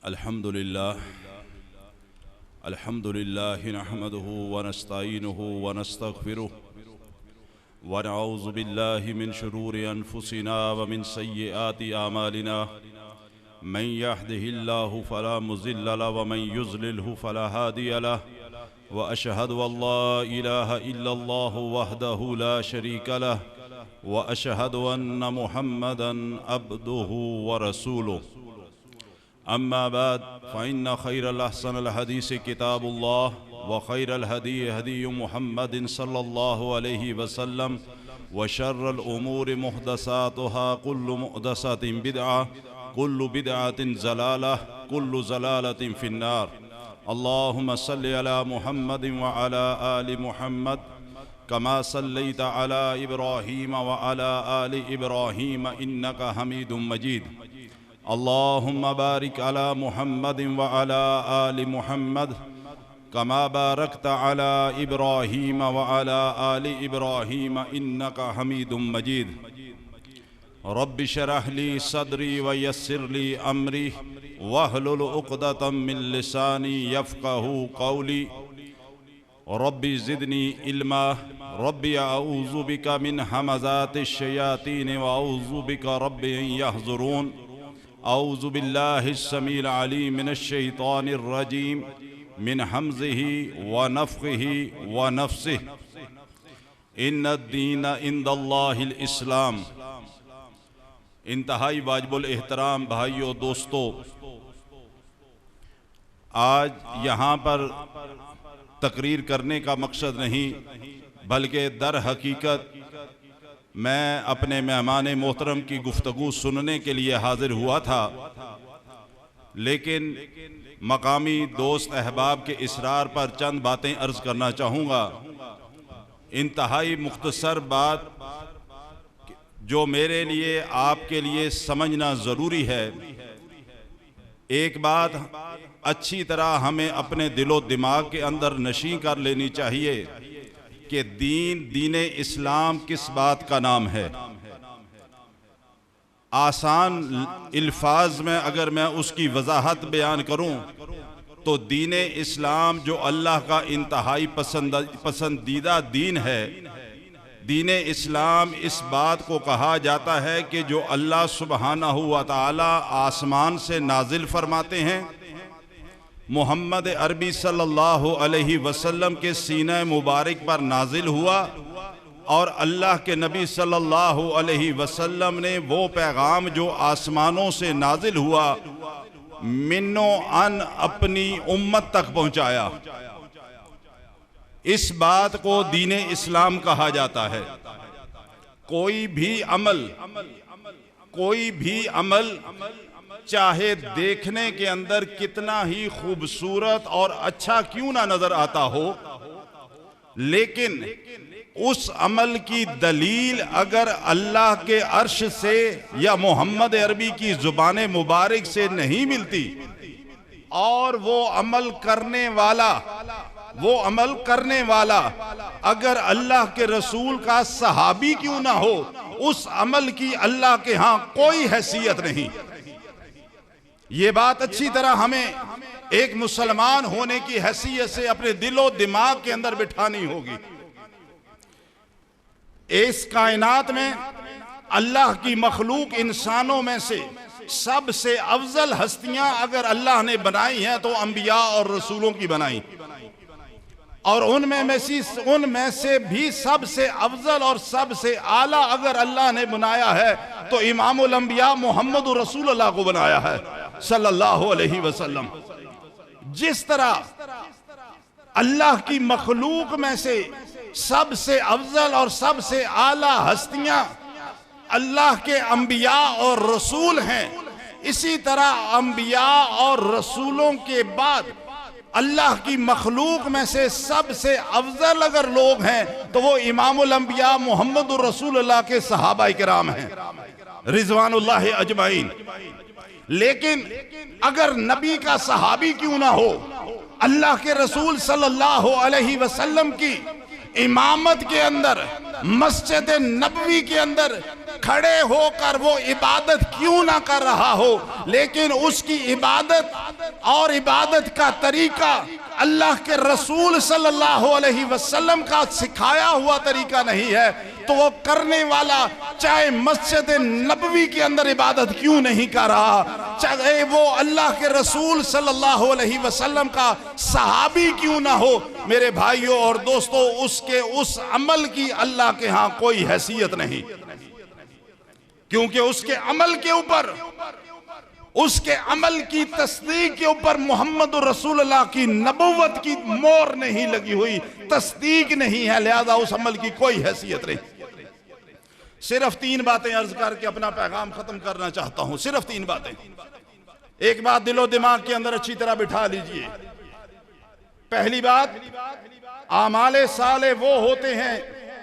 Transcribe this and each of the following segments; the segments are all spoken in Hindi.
अल्हम्दुलिल्लाह नहमदुहु व नस्तईनुहु व नस्तगफिरुहु व नऊज़ु बिल्लाहि मिन शुरूरि अनफुसिना व मिन सय्यिआति आमालिना मन यहदिहिल्लाहु फला मुज़िल्ल लहु व मन युज़लिल्हु फला हादिय लहु व अशहदु अल्ला इलाहा इल्लल्लाहु वहदहु ला शरीका लहु व अशहदु अन्न मुहम्मदन अब्दुहु व रसूलुहु। अम्मा बाद फ़इन्न खैरल अहसनल हदीस किताबुल्लाह व खैरल हदी हदी मुहम्मदिन सल्लल्लाहु अलैहि वसल्लम व शर्रल उमूरि मुहदसातुहा कुल्लु मुहदसातिन बिदअह कुल्लु बिदअतिन ज़लालह कुल्लु ज़लालतिन फिन्नार। अल्लाहुम्मा सल्लि अला मुहम्मदिन व अला आलि मुहम्मद कमा सल्लैता अला इब्राहीम व अला आलि इब्राहीम इन्नका हमीदुम मजीद। अल्लाहुम्मा बारिक अला मुहम्मदिन व अला आलि मुहम्मद कमा बारकता अला इब्राहीम व अला आलि इब्राहीम इन्नका हमीदुम मजीद। रब्बि शरह ली सदरी व यस्सिर ली अमरी वहलुल उक़दतम मिन लिसानी यफ़क़हू क़ौली। रब्बि ज़िदनी इल्मा रब्बि अऊज़ु बिका मिन हमज़ातिश शयातीन व अऊज़ु बिका रब्बि अन यहज़ुरून। औज़ु बिल्लाहिस समील अलीम मिनश शैतानिर रजीम मिन हमज़िही व नफ़्ख़िही व नफ़्सिही। इन्नद-दीन इंदल्लाहिल इस्लाम। इंतहाई वाजिबुल एहतराम भाइयों दोस्तों, आज यहाँ पर तकरीर करने का मकसद नहीं बल्कि दर हकीकत मैं अपने मेहमान मोहतरम की गुफ्तगू सुनने के लिए हाजिर हुआ था, लेकिन मकामी दोस्त अहबाब के इसरार पर चंद बातें अर्ज़ करना चाहूँगा। इंतहाई मुख्तसर बात जो मेरे लिए आपके लिए समझना ज़रूरी है। एक बात अच्छी तरह हमें अपने दिलो दिमाग के अंदर नशीं कर लेनी चाहिए कि दीन इस्लाम किस बात का नाम है। आसान अल्फाज में अगर मैं उसकी वजाहत बयान करूं तो दीन इस्लाम जो अल्लाह का इंतहाई पसंदीदा दीन है, दीन इस्लाम इस बात को कहा जाता है कि जो अल्लाह सुब्हानहू व तआला आसमान से नाजिल फरमाते हैं, मोहम्मद अरबी सल्लल्लाहु अलैहि वसल्लम के सीने मुबारक पर नाजिल हुआ और अल्लाह के नबी सल्लल्लाहु अलैहि वसल्लम ने वो पैगाम जो आसमानों से नाजिल हुआ मिन्नो अन अपनी उम्मत तक पहुंचाया। इस बात को दीन इस्लाम कहा जाता है। कोई भी अमल चाहे देखने के अंदर कितना ही खूबसूरत और अच्छा क्यों ना नजर आता हो, लेकिन उस अमल की दलील अगर अल्लाह के अर्श से या मोहम्मद अरबी की जुबान मुबारक से नहीं मिलती और वो अमल करने वाला अगर अल्लाह के रसूल का सहाबी क्यों ना हो, उस अमल की अल्लाह के यहाँ कोई हैसियत नहीं। ये बात अच्छी तरह हमें एक मुसलमान होने की हैसियत से अपने दिलो दिमाग के अंदर बिठानी होगी। इस कायनात में अल्लाह की मखलूक इंसानों में से सबसे अफजल हस्तियां अगर अल्लाह ने बनाई हैं तो अंबिया और रसूलों की बनाई, और उनमें से भी सबसे अफजल और सबसे आला अगर अल्लाह ने बनाया है तो इमामुल अंबिया मोहम्मद रसूलुल्लाह को बनाया है सल्लल्लाहु अलैहि वसल्लम। जिस तरह अल्लाह की मखलूक में से सबसे अफजल और सबसे आला हस्तियां अल्लाह के अंबिया और रसूल हैं, इसी तरह अंबिया और रसूलों के बाद अल्लाह की मखलूक में से सबसे अफजल अगर लोग हैं तो वो इमामुल अंबिया मोहम्मद रसूलुल्लाह के सहाबा किराम हैं रिजवानुल्लाह अजमाइन। लेकिन अगर नबी का सहाबी क्यों ना हो, अल्लाह के रसूल सल्लल्लाहु अलैहि वसल्लम की इमामत के अंदर मस्जिद नबवी के अंदर खड़े होकर वो इबादत क्यों ना कर रहा हो, लेकिन उसकी इबादत और इबादत का तरीका अल्लाह के रसूल सल्लल्लाहु अलैहि वसल्लम का सिखाया हुआ तरीका नहीं है, तो वो करने वाला चाहे मस्जिद नबवी के अंदर इबादत क्यों नहीं कर रहा, चाहे वो अल्लाह के रसूल सल्लल्लाहु अलैहि वसल्लम का सहाबी क्यों ना हो, मेरे भाइयों और दोस्तों, उसके उस अमल की अल्लाह के यहाँ कोई हैसियत नहीं, क्योंकि उसके अमल के ऊपर, उसके अमल की तस्दीक के ऊपर मोहम्मद रसूलुल्लाह की नबुव्वत की मोहर नहीं लगी हुई, तस्दीक नहीं है, लिहाजा उस अमल की कोई हैसियत नहीं। सिर्फ 3 बातें अर्ज करके अपना पैगाम खत्म करना चाहता हूं, सिर्फ 3 बातें। एक बात दिलो दिमाग के अंदर अच्छी तरह बिठा लीजिए। पहली बात, आमाले साले वो होते हैं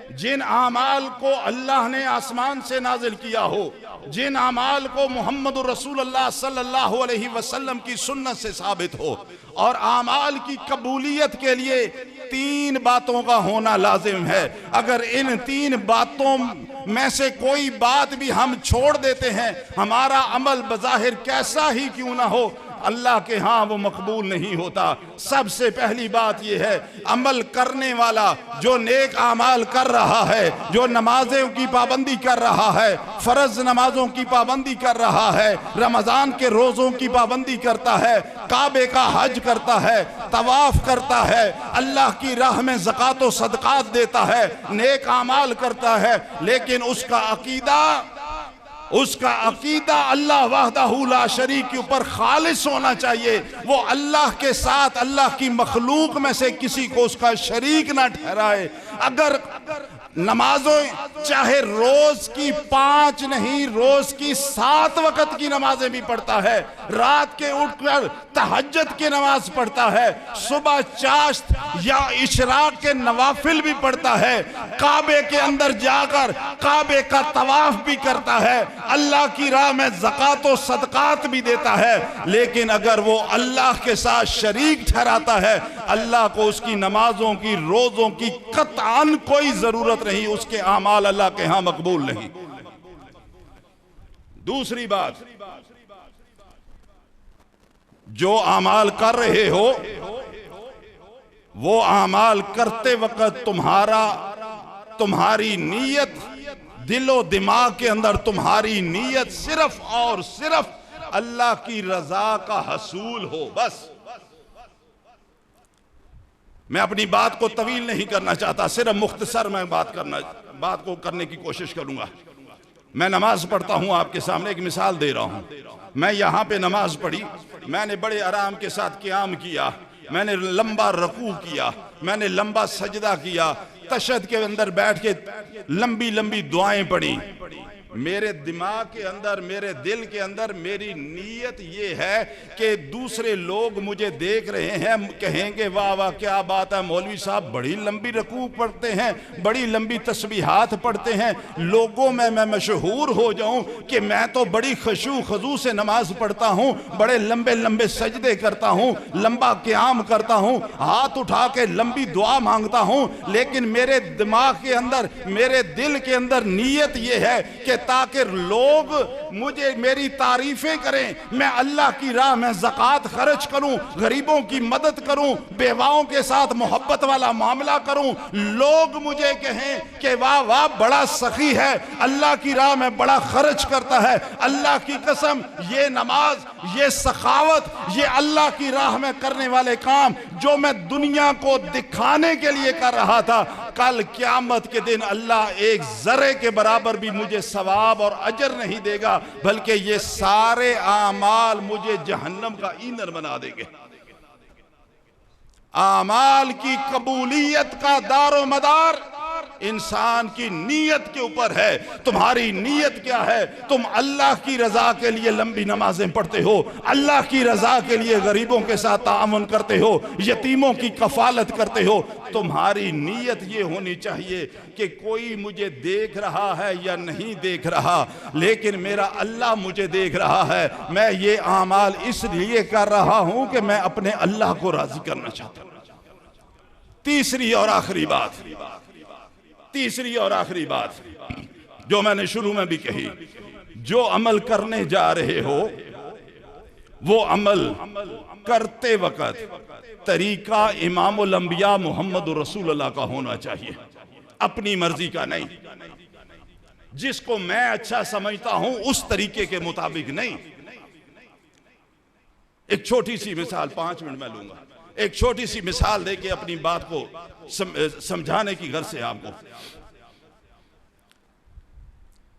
जिन आमाल को अल्लाह ने आसमान से नाजिल किया हो, जिन आमाल को मोहम्मद रसूलुल्लाह सल्लल्लाहु अलैहि वसल्लम की सुन्नत से साबित हो, और आमाल की कबूलियत के लिए 3 बातों का होना लाजिम है। अगर इन 3 बातों में से कोई बात भी हम छोड़ देते हैं, हमारा अमल बज़ाहिर कैसा ही क्यों ना हो, अल्लाह के यहाँ वो मकबूल नहीं होता। सबसे पहली बात यह है, अमल करने वाला जो नेक आमाल कर रहा है, जो नमाजों की पाबंदी कर रहा है, फर्ज नमाजों की पाबंदी कर रहा है, रमजान के रोजों की पाबंदी करता है, काबे का हज करता है, तवाफ करता है, अल्लाह की राह में ज़कात व सदक़ात देता है, नेक आमाल करता है, लेकिन उसका अकीदा अल्लाह वहदहू ला शरीक के ऊपर खालिस होना चाहिए। वो अल्लाह के साथ अल्लाह की मखलूक में से किसी को उसका शरीक ना ठहराए। अगर नमाजों चाहे रोज की 5 नहीं, रोज की 7 वक्त की नमाजें भी पढ़ता है, रात के उठकर तहज्जुद की नमाज पढ़ता है, सुबह चाश्त या इशराक के नवाफिल भी पढ़ता है, काबे के अंदर जाकर काबे का तवाफ भी करता है, अल्लाह की राह में ज़कात व सदक़ात भी देता है, लेकिन अगर वो अल्लाह के साथ शरीक ठहराता है, अल्लाह को उसकी नमाजों की, रोजों की कतआन कोई जरूरत नहीं, उसके आमाल अल्लाह के यहां मकबूल नहीं। दूसरी बात, जो आमाल कर रहे हो वो आमाल करते वक्त तुम्हारी नीयत, दिलो दिमाग के अंदर तुम्हारी नीयत सिर्फ और सिर्फ अल्लाह की रजा का हसूल हो, बस। मैं अपनी बात को तवील नहीं करना चाहता, सिर्फ मुख्तसर मैं बात को करने की कोशिश करूंगा। मैं नमाज पढ़ता हूं, आपके सामने एक मिसाल दे रहा हूं। मैं यहां पे नमाज पढ़ी, मैंने बड़े आराम के साथ क़याम किया, मैंने लंबा रकू किया, मैंने लंबा सजदा किया, तशहद के अंदर बैठ के लंबी लंबी दुआएं पढ़ी। मेरे दिमाग के अंदर, मेरे दिल के अंदर मेरी नीयत ये है कि दूसरे लोग मुझे देख रहे हैं, कहेंगे वाह वाह क्या बात है, मौलवी साहब बड़ी लंबी रकू पढ़ते हैं, बड़ी लंबी तस्बीहात पढ़ते हैं, लोगों में मैं मशहूर हो जाऊं कि मैं तो बड़ी खुशू खजू से नमाज पढ़ता हूं, बड़े लंबे लंबे सजदे करता हूं, लंबा क़याम करता हूं, हाथ उठा के लंबी दुआ मांगता हूं, लेकिन मेरे दिमाग के अंदर, मेरे दिल के अंदर नीयत ये है कि ताकि लोग मुझे, मेरी तारीफें करें, मैं अल्लाह की राह में ज़कात खर्च करूं, गरीबों की मदद करूं, बेवाओं के साथ मोहब्बत वाला मामला करूं, लोग मुझे कहें कि वाह वाह बड़ा सखी है, अल्लाह की राह में बड़ा खर्च करता है। अल्लाह की कसम, ये नमाज, ये सखावत, ये अल्लाह की राह में करने वाले काम जो मैं दुनिया को दिखाने के लिए कर रहा था, कल क़यामत के दिन अल्लाह एक ज़र्रे के बराबर भी मुझे सवाब और अजर नहीं देगा, बल्कि ये सारे आमाल मुझे जहन्नम का ईंधन बना देंगे। आमाल की कबूलियत का दारो मदार इंसान की नीयत के ऊपर है। तुम्हारी नीयत क्या है? तुम अल्लाह की रजा के लिए लंबी नमाजें पढ़ते हो, अल्लाह की रजा के लिए गरीबों के साथ ताअवुन करते हो, यतीमों की कफालत करते हो। तुम्हारी नीयत ये होनी चाहिए कि कोई मुझे देख रहा है या नहीं देख रहा, लेकिन मेरा अल्लाह मुझे देख रहा है। मैं ये आमाल इसलिए कर रहा हूं कि मैं अपने अल्लाह को राजी करना चाहता हूं। तीसरी और आखिरी बात, जो मैंने शुरू में भी कही, जो अमल करने जा रहे हो वो अमल करते वक्त तरीका इमामुल अंबिया मोहम्मद रसूलुल्लाह का होना चाहिए, अपनी मर्जी का नहीं, जिसको मैं अच्छा समझता हूं उस तरीके के मुताबिक नहीं। एक छोटी सी मिसाल 5 मिनट में लूंगा, एक छोटी सी मिसाल देके अपनी बात को समझाने की गर्ज से आपको।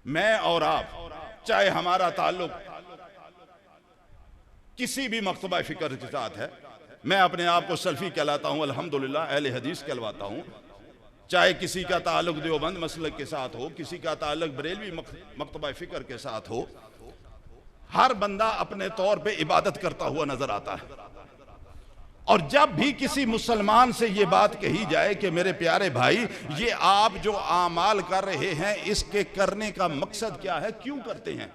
मैं और आप, चाहे हमारा ताल्लुक किसी भी मकतबा फिक्र के साथ है, मैं अपने आप को सल्फी कहलाता हूं, अल्हम्दुलिल्लाह अहले हदीस कहलवाता हूं, चाहे किसी का ताल्लुक देवबंद मसलक के साथ हो, किसी का ताल्लुक बरेलवी मकतबा फिक्र के साथ हो, हर बंदा अपने तौर पे इबादत करता हुआ नजर आता है। और जब भी किसी मुसलमान से ये बात कही जाए कि मेरे प्यारे भाई ये आप जो आमाल कर रहे हैं इसके करने का मकसद क्या है, क्यों करते हैं,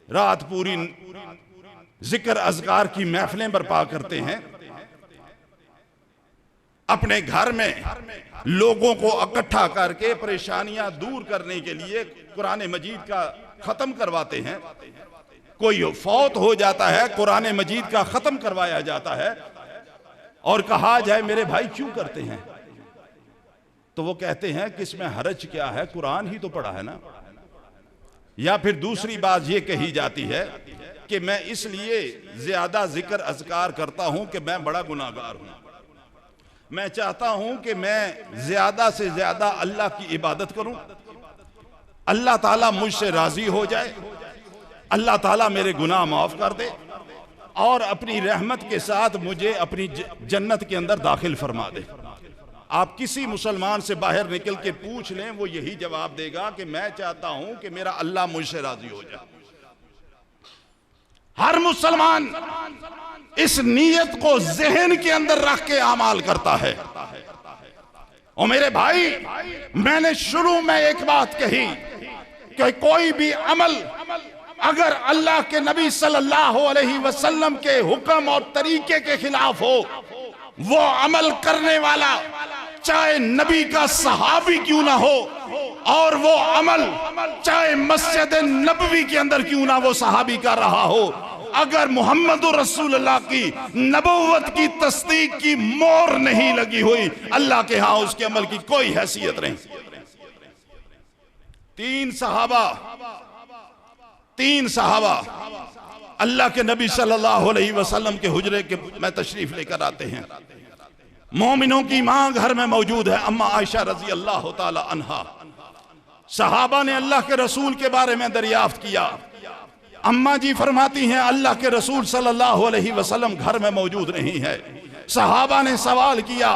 रात पूरी जिक्र अज़कार की महफिलें बर्पा करते हैं, अपने घर में लोगों को इकट्ठा करके परेशानियां दूर करने के लिए कुरान मजीद का खत्म करवाते हैं, कोई फौत हो जाता है कुरान मजीद का खत्म करवाया जाता है और कहा जाए मेरे भाई क्यों करते हैं, तो वो कहते हैं कि इसमें हरज क्या है, कुरान ही तो पढ़ा है ना। या फिर दूसरी बात ये कही जाती है कि मैं इसलिए ज्यादा जिक्र अज़कार करता हूं कि मैं बड़ा गुनाहगार हूं, मैं चाहता हूं कि मैं ज्यादा से ज्यादा अल्लाह की इबादत करूं, अल्लाह ताला मुझसे राजी हो जाए, अल्लाह ताला मेरे गुनाह माफ कर दे और अपनी रहमत के साथ मुझे अपनी जन्नत के अंदर दाखिल फरमा दे। आप किसी मुसलमान से बाहर निकल के पूछ लें, वो यही जवाब देगा कि मैं चाहता हूं कि मेरा अल्लाह मुझसे राजी हो जाए। हर मुसलमान इस नीयत को ज़हन के अंदर रख के अमाल करता है। और मेरे भाई मैंने शुरू में एक बात कही कि कोई भी अमल अगर अल्लाह के नबी सल्लल्लाहु अलैहि वसल्लम के हुक्म और तरीके के खिलाफ हो, वो अमल करने वाला चाहे नबी का सहाबी क्यों ना हो और वो अमल चाहे मस्जिद नबवी के अंदर क्यों ना वो सहाबी कर रहा हो, अगर मोहम्मद रसूलुल्लाह की नबुव्वत की तस्दीक की मोहर नहीं लगी हुई, अल्लाह के यहां उसके अमल की कोई हैसियत नहीं। तीन सहाबा अल्लाह के नबी सल्लल्लाहु अलैहि वसल्लम के हुजरे के में तशरीफ लेकर आते हैं। मोमिनों की मां घर में मौजूद है, अम्मा आयशा रजी अल्लाह ताला अन्हा। सहाबा ने अल्लाह के रसूल के बारे में दरियाफ्त किया। अम्मा जी फरमाती हैं अल्लाह के रसूल सल्लल्लाहु अलैहि वसल्लम घर में मौजूद नहीं है। सहाबा ने सवाल किया,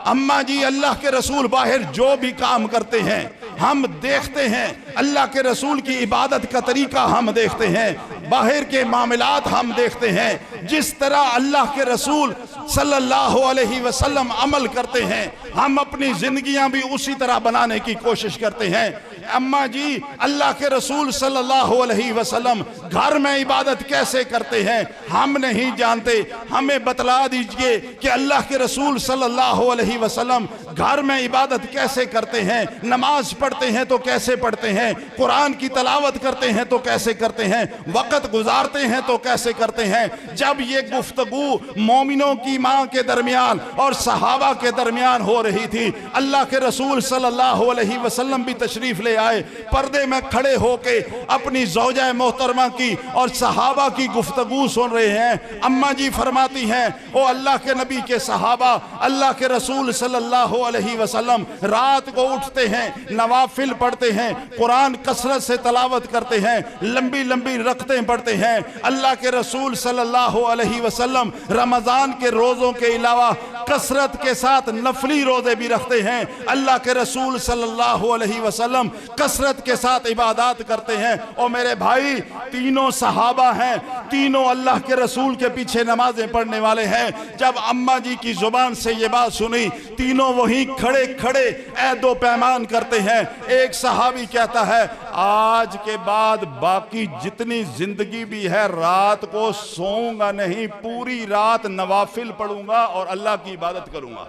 अम्मा जी अल्लाह के रसूल बाहर जो भी काम करते हैं हम देखते हैं, अल्लाह के रसूल की इबादत का तरीका हम देखते हैं, बाहर के मामलात हम देखते हैं, जिस तरह अल्लाह के रसूल सल्लल्लाहु अलैहि वसल्लम अमल करते हैं हम अपनी जिंदगियां भी उसी तरह बनाने की कोशिश करते हैं। अम्मा जी अल्लाह के रसूल सल्लल्लाहु अलैहि वसल्लम घर में इबादत कैसे करते हैं हम नहीं जानते, हमें बतला दीजिए कि अल्लाह के रसूल सल्लल्लाहु अलैहि वसल्लम घर में इबादत कैसे करते हैं, नमाज पढ़ते हैं तो कैसे पढ़ते हैं, कुरान की तलावत करते हैं तो कैसे करते हैं, वक़्त गुजारते हैं तो कैसे करते हैं। जब ये गुफ्तगू मोमिनों की माँ के दरमियान और सहाबा के दरमियान हो रही थी, अल्लाह के रसूल सल्लल्लाहु अलैहि वसल्लम भी तशरीफ ले आए, पर्दे में खड़े होके अपनी ज़ौजा मोहतरमा की और सहाबा की गुफ्तगू सुन रहे हैं। अम्मा जी फरमाती हैं ओ अल्लाह के नबी के सहाबा, अल्लाह के रसूल सल्लल्लाहु अलैहि वसल्लम रात को उठते हैं, नवाफिल पढ़ते हैं, कुरान कसरत से तलावत करते हैं, लंबी लंबी रखतें पढ़ते हैं। अल्लाह के रसूल सल्लल्लाहु अलैहि वसल्लम रमज़ान के रोज़ों के अलावा कसरत के साथ नफली रोज़े भी रखते हैं। अल्लाह के रसूल सल्लल्लाहु अलैहि वसल्लम कसरत के साथ इबादत करते हैं। और मेरे भाई तीनों सहाबा हैं, तीनों अल्लाह के रसूल के पीछे नमाजें पढ़ने वाले हैं। जब अम्मा जी की जुबान से ये बात सुनी, तीनों वहीं खड़े खड़े ऐदो पैमान करते हैं। एक सहाबी कहता है आज के बाद बाकी जितनी जिंदगी भी है रात को सोऊंगा नहीं, पूरी रात नवाफिल पढ़ूंगा और अल्लाह की इबादत करूंगा।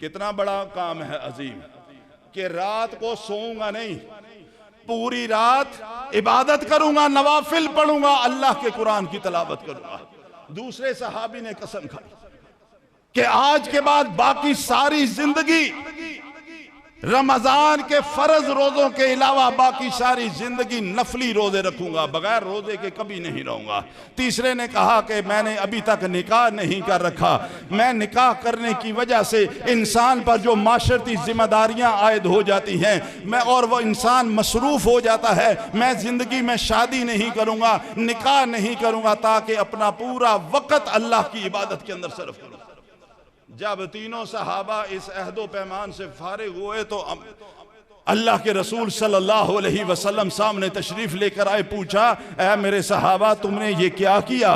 कितना बड़ा काम है अजीम कि रात को सोऊंगा नहीं, पूरी रात इबादत करूंगा, नवाफिल पढ़ूंगा, अल्लाह के कुरान की तलावत करूंगा। दूसरे सहाबी ने कसम खाई कि आज के बाद बाकी सारी जिंदगी रमजान के फर्ज रोजों के अलावा बाकी सारी जिंदगी नफली रोजे रखूंगा, बगैर रोजे के कभी नहीं रहूंगा। तीसरे ने कहा कि मैंने अभी तक निकाह नहीं कर रखा, मैं निकाह करने की वजह से इंसान पर जो माशरती जिम्मेदारियां आयद हो जाती हैं मैं और वो इंसान मसरूफ हो जाता है, मैं जिंदगी में शादी नहीं करूंगा, निकाह नहीं करूंगा, ताकि अपना पूरा वक्त अल्लाह की इबादत के अंदर सर्फ करूं। जब तीनों सहाबा इस अहदो पैमान से फारिग हुए तो अल्लाह के रसूल सल्लल्लाहु अलैहि वसल्लम सामने तशरीफ लेकर आए। पूछा, ऐ मेरे सहाबा तुमने ये क्या किया?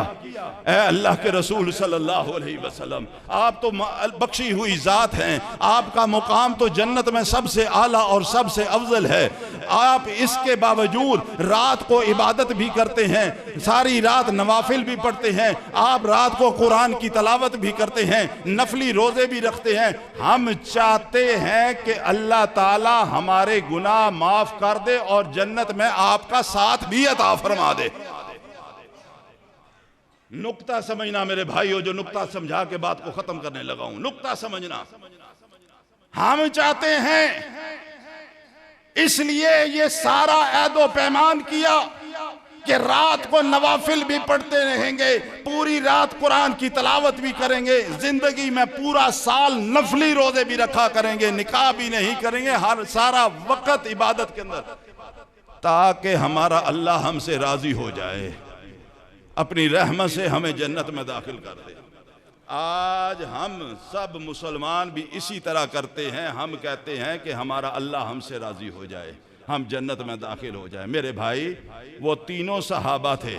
ऐ अल्लाह के रसूल सल्लल्लाहु अलैहि वसल्लम, आप तो बख्शी हुई जात हैं, आपका मुकाम तो जन्नत में सबसे आला और सबसे अफजल है, आप इसके बावजूद रात को इबादत भी करते हैं, सारी रात नवाफिल भी पढ़ते हैं, आप रात को कुरान की तलावत भी करते हैं, नफली रोजे भी रखते हैं। हम चाहते हैं कि अल्लाह ताला हमारे गुनाह माफ कर दे और जन्नत में आपका साथ भी अता फरमा दे। नुक्ता समझना मेरे भाइयों, जो नुक्ता समझा के बात को खत्म करने लगा हूं, नुक्ता समझना। हम चाहते हैं, इसलिए ये सारा ऐदो पैमान किया कि रात को नवाफिल भी पढ़ते रहेंगे, पूरी रात कुरान की तलावत भी करेंगे, जिंदगी में पूरा साल नफली रोजे भी रखा करेंगे, निकाह भी नहीं करेंगे, हर सारा वक्त इबादत के अंदर, ताकि हमारा अल्लाह हमसे राजी हो जाए, अपनी रहमत से हमें जन्नत में दाखिल कर दे। आज हम सब मुसलमान भी इसी तरह करते हैं, हम कहते हैं कि हमारा अल्लाह हमसे राजी हो जाए, हम जन्नत में दाखिल हो जाए। मेरे भाई, वो तीनों सहाबा थे,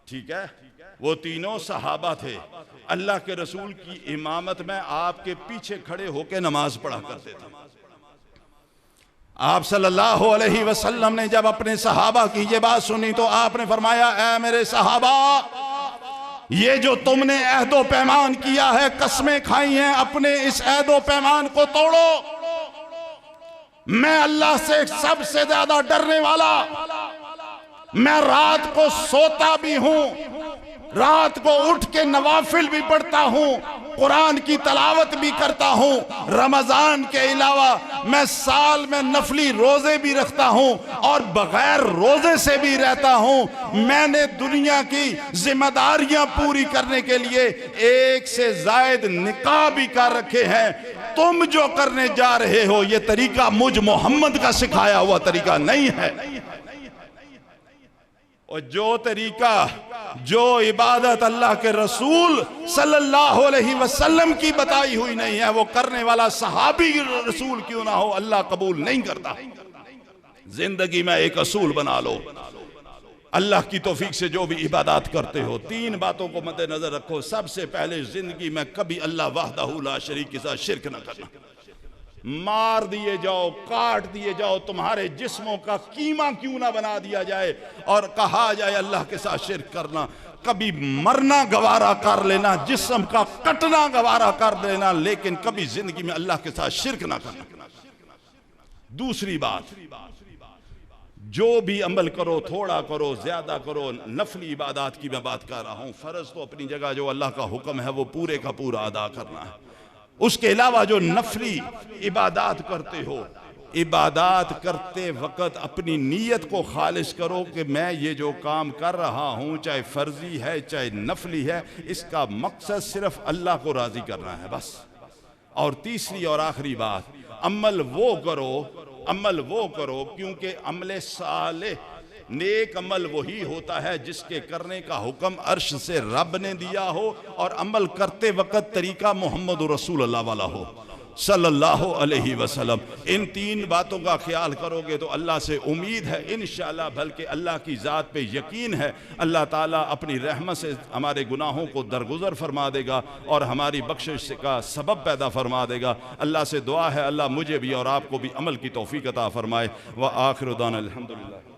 ठीक है, वो तीनों सहाबा थे, अल्लाह के रसूल की इमामत में आपके पीछे खड़े होकर नमाज पढ़ा करते थे। आप सल्लल्लाहु अलैहि वसल्लम ने जब अपने सहाबा की ये बात सुनी तो आपने फरमाया, ऐ मेरे सहाबा, ये जो तुमने अहदो पैमान किया है, कसमें खाई हैं, अपने इस अहदो पैमान को तोड़ो। मैं अल्लाह से सबसे ज्यादा डरने वाला, मैं रात को सोता भी हूं, रात को उठ के नवाफिल भी पढ़ता हूं, कुरान की तलावत भी करता हूं, रमजान के अलावा मैं साल में नफली रोजे भी रखता हूं और बगैर रोजे से भी रहता हूं। मैंने दुनिया की जिम्मेदारियां पूरी करने के लिए एक से जायद निकाह भी कर रखे हैं। तुम जो करने जा रहे हो ये तरीका मुझ मोहम्मद का सिखाया हुआ तरीका नहीं है, और जो तरीका, जो इबादत अल्लाह के रसूल सल्लल्लाहु अलैहि वसल्लम की बताई हुई नहीं है, वो करने वाला सहाबी रसूल क्यों ना हो, अल्लाह कबूल नहीं करता। जिंदगी में एक असूल बना लो, अल्लाह की तौफीक से जो भी इबादत करते हो, तीन बातों को मद्देनजर रखो। सबसे पहले, जिंदगी में कभी अल्लाह वहदहू ला शरीक के साथ शिरक न करना। मार दिए जाओ, काट दिए जाओ, तुम्हारे जिस्मों का कीमा क्यों ना बना दिया जाए और कहा जाए अल्लाह के साथ शिरक करना, कभी मरना गवारा कर लेना, जिस्म का कटना गवारा कर देना, लेकिन कभी जिंदगी में अल्लाह के साथ शिरक ना करना। दूसरी बात, जो भी अमल करो, थोड़ा करो, ज्यादा करो, नफली इबादत की मैं बात कर रहा हूं, फर्ज तो अपनी जगह जो अल्लाह का हुक्म है वो पूरे का पूरा अदा करना है। उसके अलावा जो नफली इबादत करते हो, इबादत करते वक्त अपनी नीयत को खालिश करो कि मैं ये जो काम कर रहा हूँ, चाहे फर्जी है चाहे नफली है, इसका मकसद सिर्फ अल्लाह को राजी करना है, बस। और तीसरी और आखिरी बात, अमल वो करो क्योंकि अमल साले, नेक अमल वही होता है जिसके करने का हुक्म अर्श से रब ने दिया हो और अमल करते वक्त तरीका मोहम्मद रसूलुल्लाह वाला हो सल्लल्लाहु अलैहि वसल्लम। इन तीन बातों का ख्याल करोगे तो अल्लाह से उम्मीद है इंशाअल्लाह, बल्कि अल्लाह की ज़ात पे यकीन है, अल्लाह ताला अपनी रहमत से हमारे गुनाहों को दरगुजर फरमा देगा और हमारी बख्शिश का सबब पैदा फरमा देगा। अल्लाह से दुआ है अल्लाह मुझे भी और आपको भी अमल की तौफीक अता फरमाए। व आखिर दाना अल्हम्दुलिल्लाह।